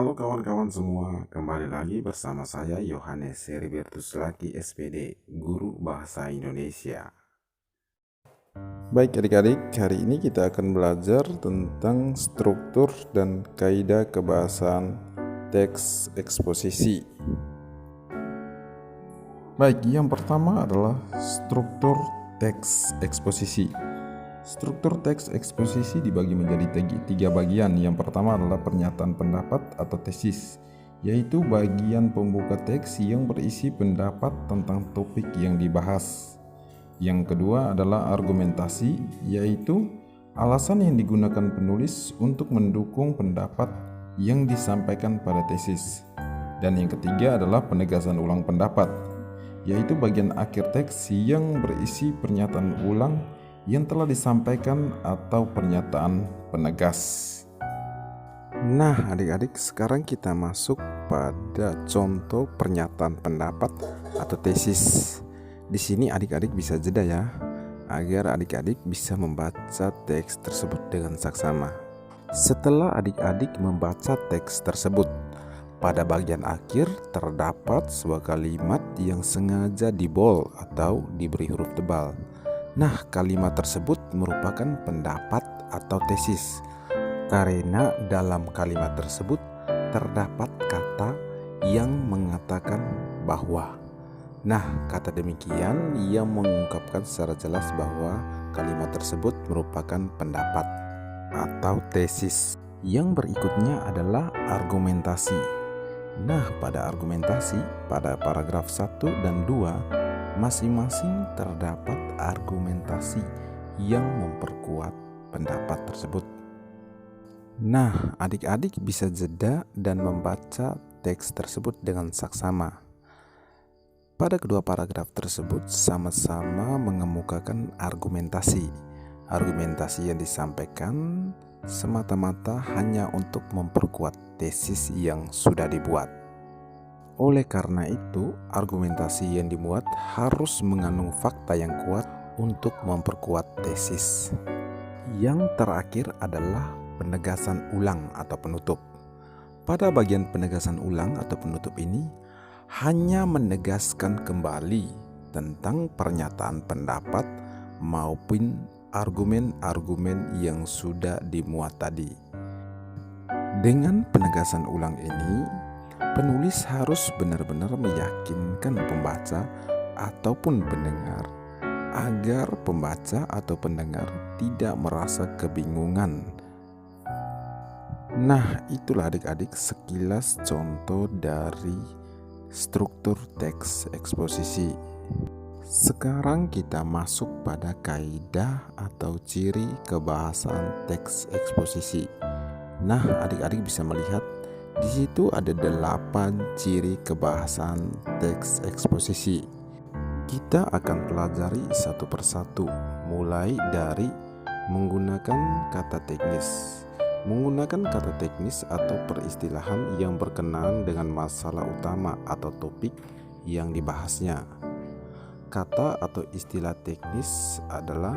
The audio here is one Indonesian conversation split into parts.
Halo kawan-kawan semua, kembali lagi bersama saya Yohanes Heribertus Laki SPD, Guru Bahasa Indonesia. Baik adik-adik, hari ini kita akan belajar tentang struktur dan kaidah kebahasaan teks eksposisi. Baik, yang pertama adalah struktur teks eksposisi. Struktur teks eksposisi dibagi menjadi tiga bagian. Yang pertama adalah pernyataan pendapat atau tesis, yaitu bagian pembuka teks yang berisi pendapat tentang topik yang dibahas. Yang kedua adalah argumentasi, yaitu alasan yang digunakan penulis untuk mendukung pendapat yang disampaikan pada tesis. Dan yang ketiga adalah penegasan ulang pendapat, yaitu bagian akhir teks yang berisi pernyataan ulang yang telah disampaikan atau pernyataan penegas. Nah, adik-adik, sekarang kita masuk pada contoh pernyataan pendapat atau tesis. Di sini adik-adik bisa jeda ya, agar adik-adik bisa membaca teks tersebut dengan saksama. Setelah adik-adik membaca teks tersebut, pada bagian akhir terdapat sebuah kalimat yang sengaja dibold atau diberi huruf tebal. Nah, kalimat tersebut merupakan pendapat atau tesis karena dalam kalimat tersebut terdapat kata yang mengatakan bahwa. Nah, kata demikian yang mengungkapkan secara jelas bahwa kalimat tersebut merupakan pendapat atau tesis. Yang berikutnya adalah argumentasi. Nah, pada argumentasi, pada paragraf 1 dan 2 masing-masing terdapat argumentasi yang memperkuat pendapat tersebut. Nah, adik-adik bisa jeda dan membaca teks tersebut dengan saksama. Pada kedua paragraf tersebut sama-sama mengemukakan argumentasi. Argumentasi yang disampaikan semata-mata hanya untuk memperkuat tesis yang sudah dibuat. Oleh karena itu, argumentasi yang dimuat harus mengandung fakta yang kuat untuk memperkuat tesis. Yang terakhir adalah penegasan ulang atau penutup. Pada bagian penegasan ulang atau penutup ini, hanya menegaskan kembali tentang pernyataan pendapat maupun argumen-argumen yang sudah dimuat tadi. Dengan penegasan ulang ini, penulis harus benar-benar meyakinkan pembaca ataupun pendengar agar pembaca atau pendengar tidak merasa kebingungan. Nah, itulah adik-adik sekilas contoh dari struktur teks eksposisi. Sekarang kita masuk pada kaidah atau ciri kebahasaan teks eksposisi. Nah, adik-adik bisa melihat di situ ada 8 ciri kebahasaan teks eksposisi. Kita akan pelajari satu persatu, mulai dari menggunakan kata teknis. Menggunakan kata teknis atau peristilahan yang berkenaan dengan masalah utama atau topik yang dibahasnya. Kata atau istilah teknis adalah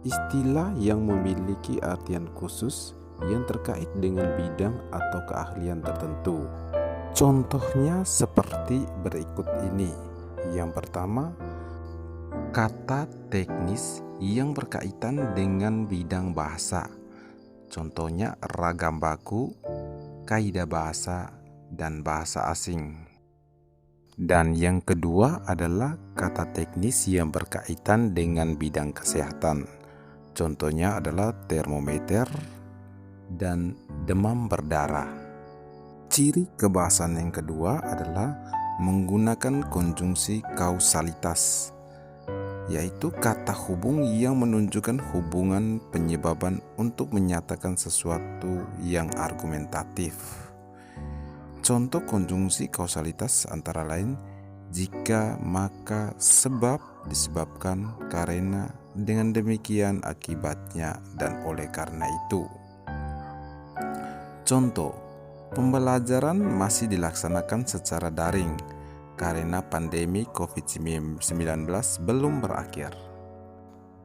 istilah yang memiliki artian khusus yang terkait dengan bidang atau keahlian tertentu. Contohnya seperti berikut ini. Yang pertama, kata teknis yang berkaitan dengan bidang bahasa. Contohnya ragam baku, kaidah bahasa, dan bahasa asing. Dan yang kedua adalah kata teknis yang berkaitan dengan bidang kesehatan. Contohnya adalah termometer dan demam berdarah. Ciri kebahasaan yang kedua adalah menggunakan konjungsi kausalitas, yaitu kata hubung yang menunjukkan hubungan penyebaban untuk menyatakan sesuatu yang argumentatif. Contoh konjungsi kausalitas antara lain jika, maka, sebab, disebabkan, karena, dengan demikian, akibatnya, dan oleh karena itu. Contoh, pembelajaran masih dilaksanakan secara daring karena pandemi COVID-19 belum berakhir.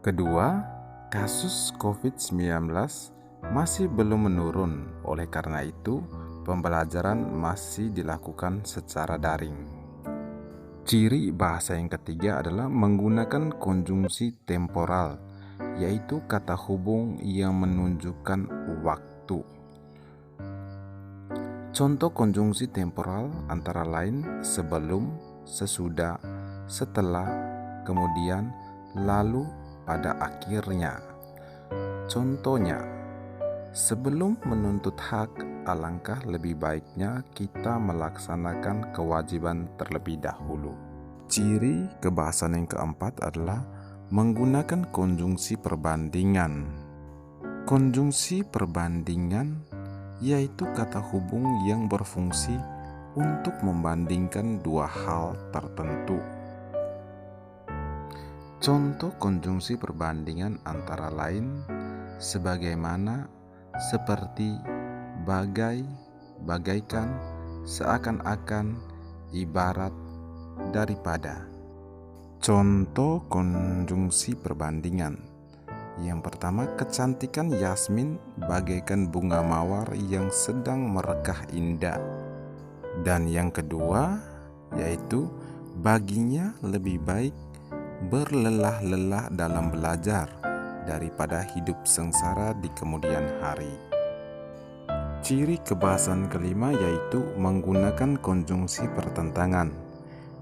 Kedua, kasus COVID-19 masih belum menurun. Oleh karena itu, pembelajaran masih dilakukan secara daring. Ciri bahasa yang ketiga adalah menggunakan konjungsi temporal, yaitu kata hubung yang menunjukkan waktu. Contoh konjungsi temporal antara lain sebelum, sesudah, setelah, kemudian, lalu, pada akhirnya. Contohnya, sebelum menuntut hak, alangkah lebih baiknya kita melaksanakan kewajiban terlebih dahulu. Ciri kebahasan yang keempat adalah menggunakan konjungsi perbandingan. Konjungsi perbandingan yaitu kata hubung yang berfungsi untuk membandingkan dua hal tertentu. Contoh konjungsi perbandingan antara lain sebagaimana, seperti, bagai, bagaikan, seakan-akan, ibarat, daripada. Contoh konjungsi perbandingan. Yang pertama, kecantikan Yasmin bagaikan bunga mawar yang sedang merekah indah. Dan yang kedua, yaitu baginya lebih baik berlelah-lelah dalam belajar daripada hidup sengsara di kemudian hari. Ciri kebahasan kelima yaitu menggunakan konjungsi pertentangan,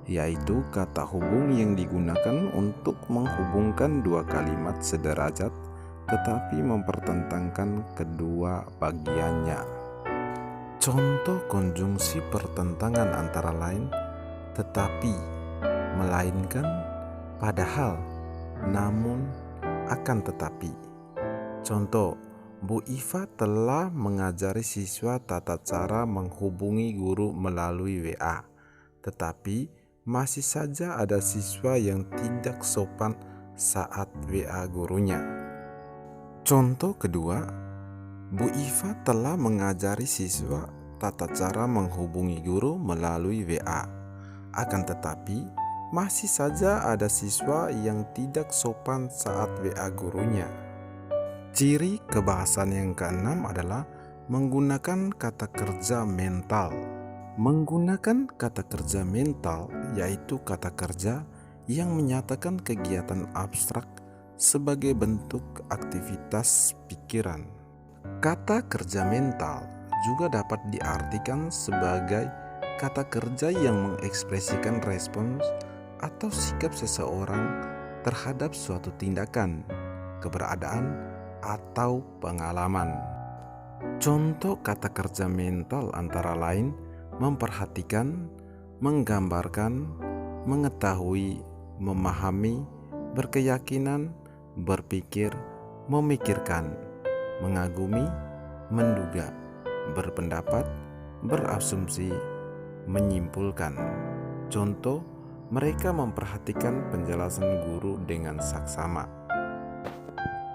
yaitu kata hubung yang digunakan untuk menghubungkan dua kalimat sederajat tetapi mempertentangkan kedua bagiannya. Contoh konjungsi pertentangan antara lain tetapi, melainkan, padahal, namun, akan tetapi. Contoh, Bu Iva telah mengajari siswa tata cara menghubungi guru melalui WA, tetapi masih saja ada siswa yang tidak sopan saat WA gurunya. Contoh kedua, Bu Iva telah mengajari siswa tata cara menghubungi guru melalui WA, akan tetapi masih saja ada siswa yang tidak sopan saat WA gurunya. Ciri kebahasan yang keenam adalah menggunakan kata kerja mental. Menggunakan kata kerja mental yaitu kata kerja yang menyatakan kegiatan abstrak sebagai bentuk aktivitas pikiran. Kata kerja mental juga dapat diartikan sebagai kata kerja yang mengekspresikan respons atau sikap seseorang terhadap suatu tindakan, keberadaan, atau pengalaman. Contoh kata kerja mental antara lain memperhatikan, menggambarkan, mengetahui, memahami, berkeyakinan, berpikir, memikirkan, mengagumi, menduga, berpendapat, berasumsi, menyimpulkan. Contoh, mereka memperhatikan penjelasan guru dengan saksama.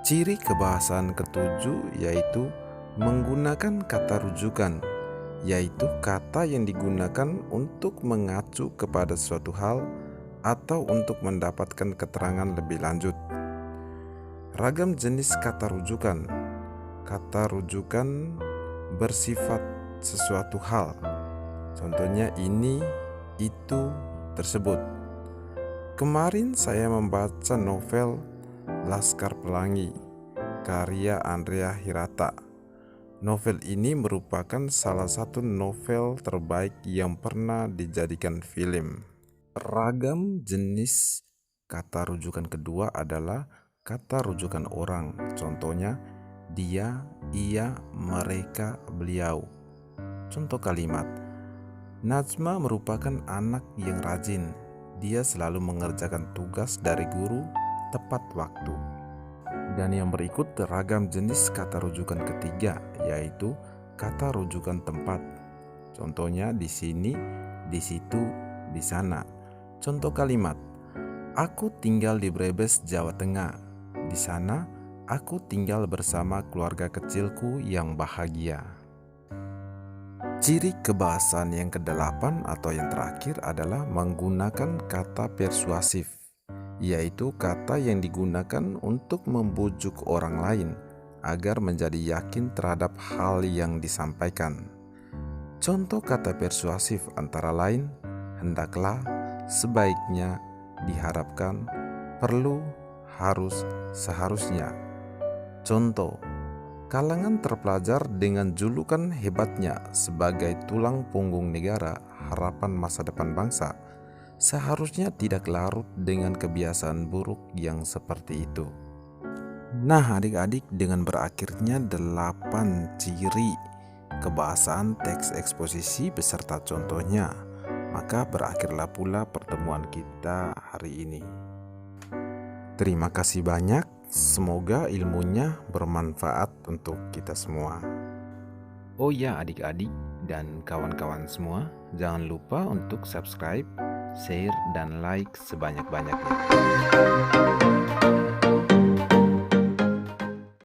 Ciri kebahasan ketujuh yaitu menggunakan kata rujukan, yaitu kata yang digunakan untuk mengacu kepada suatu hal atau untuk mendapatkan keterangan lebih lanjut. Ragam jenis kata rujukan. Kata rujukan bersifat sesuatu hal. Contohnya ini, itu, tersebut. Kemarin saya membaca novel Laskar Pelangi, karya Andrea Hirata. Novel ini merupakan salah satu novel terbaik yang pernah dijadikan film. Ragam jenis kata rujukan kedua adalah kata rujukan orang. Contohnya, dia, ia, mereka, beliau. Contoh kalimat, Najma merupakan anak yang rajin. Dia selalu mengerjakan tugas dari guru tepat waktu. Dan yang berikut ragam jenis kata rujukan ketiga, yaitu kata rujukan tempat. Contohnya di sini, di situ, di sana. Contoh kalimat, aku tinggal di Brebes, Jawa Tengah. Di sana, aku tinggal bersama keluarga kecilku yang bahagia. Ciri kebahasan yang kedelapan atau yang terakhir adalah menggunakan kata persuasif, yaitu kata yang digunakan untuk membujuk orang lain agar menjadi yakin terhadap hal yang disampaikan. Contoh kata persuasif antara lain hendaklah, sebaiknya, diharapkan, perlu, harus, seharusnya. Contoh, kalangan terpelajar dengan julukan hebatnya sebagai tulang punggung negara, harapan masa depan bangsa, seharusnya tidak larut dengan kebiasaan buruk yang seperti itu. Nah adik-adik, dengan berakhirnya 8 ciri kebahasaan teks eksposisi beserta contohnya, maka berakhirlah pula pertemuan kita hari ini. Terima kasih banyak, semoga ilmunya bermanfaat untuk kita semua. Oh ya adik-adik dan kawan-kawan semua, jangan lupa untuk subscribe, share, dan like sebanyak-banyaknya.